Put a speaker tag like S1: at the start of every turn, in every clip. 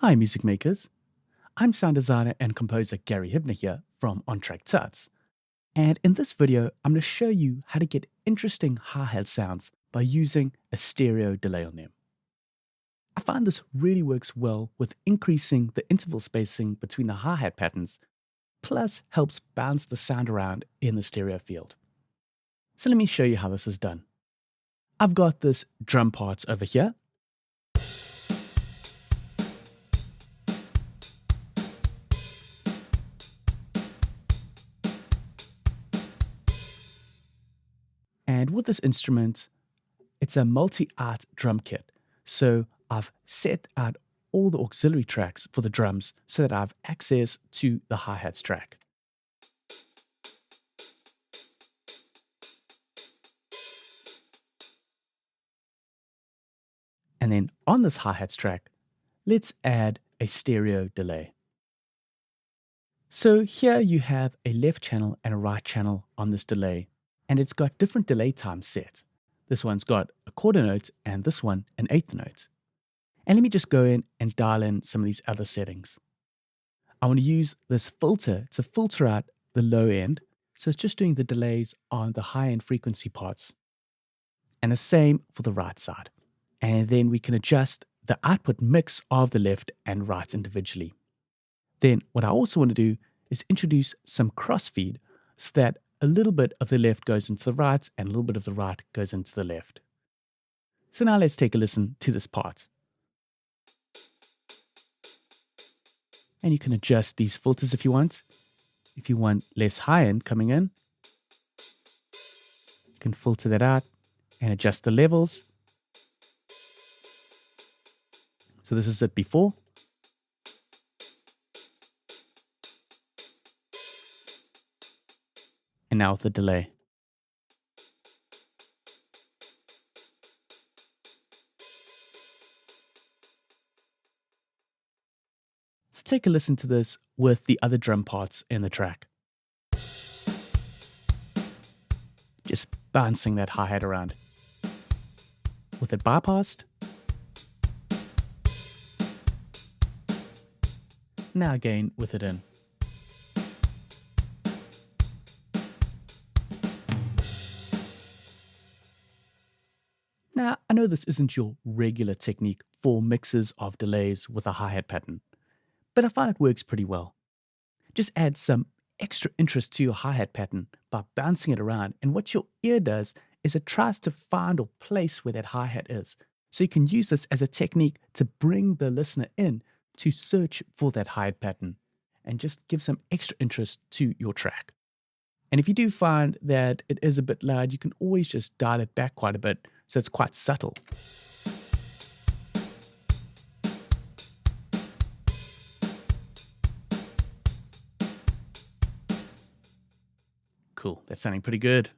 S1: Hi, music makers. I'm sound designer and composer Gary Hibner here from Tuts. And in this video, I'm going to show you how to get interesting hi-hat sounds by using a stereo delay on them. I find this really works well with increasing the interval spacing between the hi-hat patterns, plus helps bounce the sound around in the stereo field. So let me show you how this is done. I've got this drum parts over here. And with this instrument, it's a multi-art drum kit. So I've set out all the auxiliary tracks for the drums so that I have access to the hi-hats track. And then on this hi-hats track, let's add a stereo delay. So here you have a left channel and a right channel on this delay, and it's got different delay times set. This one's got a quarter note and this one an eighth note. And let me just go in and dial in some of these other settings. I want to use this filter to filter out the low end, so it's just doing the delays on the high end frequency parts. And the same for the right side. And then we can adjust the output mix of the left and right individually. Then what I also want to do is introduce some crossfeed so that a little bit of the left goes into the right and a little bit of the right goes into the left. So now let's take a listen to this part. And you can adjust these filters if you want. If you want less high end coming in, you can filter that out and adjust the levels. So this is it before. And now with the delay. So take a listen to this with the other drum parts in the track. Just bouncing that hi-hat around. With it bypassed. Now again with it in. Now, I know this isn't your regular technique for mixes of delays with a hi-hat pattern, but I find it works pretty well. Just add some extra interest to your hi-hat pattern by bouncing it around, and what your ear does is it tries to find or place where that hi-hat is. So you can use this as a technique to bring the listener in to search for that hi-hat pattern and just give some extra interest to your track. And if you do find that it is a bit loud, you can always just dial it back quite a bit so it's quite subtle. Cool, that's sounding pretty good.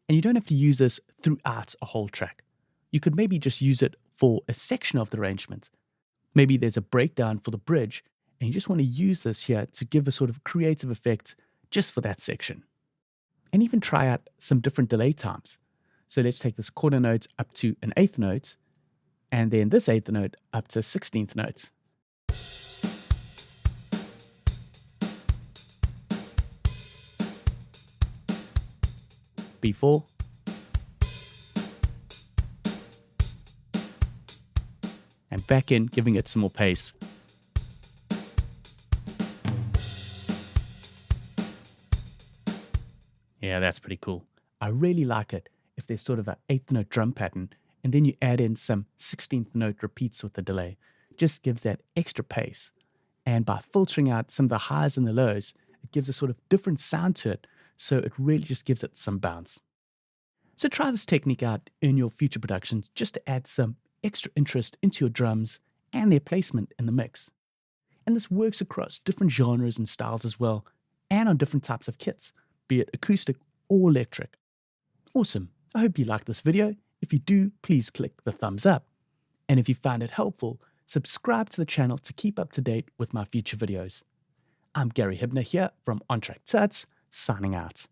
S1: And you don't have to use this throughout a whole track. You could maybe just use it for a section of the arrangement. Maybe there's a breakdown for the bridge, and you just want to use this here to give a sort of creative effect just for that section. And even try out some different delay times. So let's take this quarter note up to an eighth note, and then this eighth note up to 16th note. B4. And back in, giving it some more pace. Yeah, that's pretty cool. I really like it if there's sort of an eighth note drum pattern and then you add in some 16th note repeats with the delay. Just gives that extra pace. And by filtering out some of the highs and the lows, it gives a sort of different sound to it, so it really just gives it some bounce. So try this technique out in your future productions just to add some extra interest into your drums and their placement in the mix. And this works across different genres and styles as well, and on different types of kits, be it acoustic or electric. Awesome. I hope you liked this video. If you do, please click the thumbs up. And if you found it helpful, subscribe to the channel to keep up to date with my future videos. I'm Gary Hibner here from Tuts, signing out.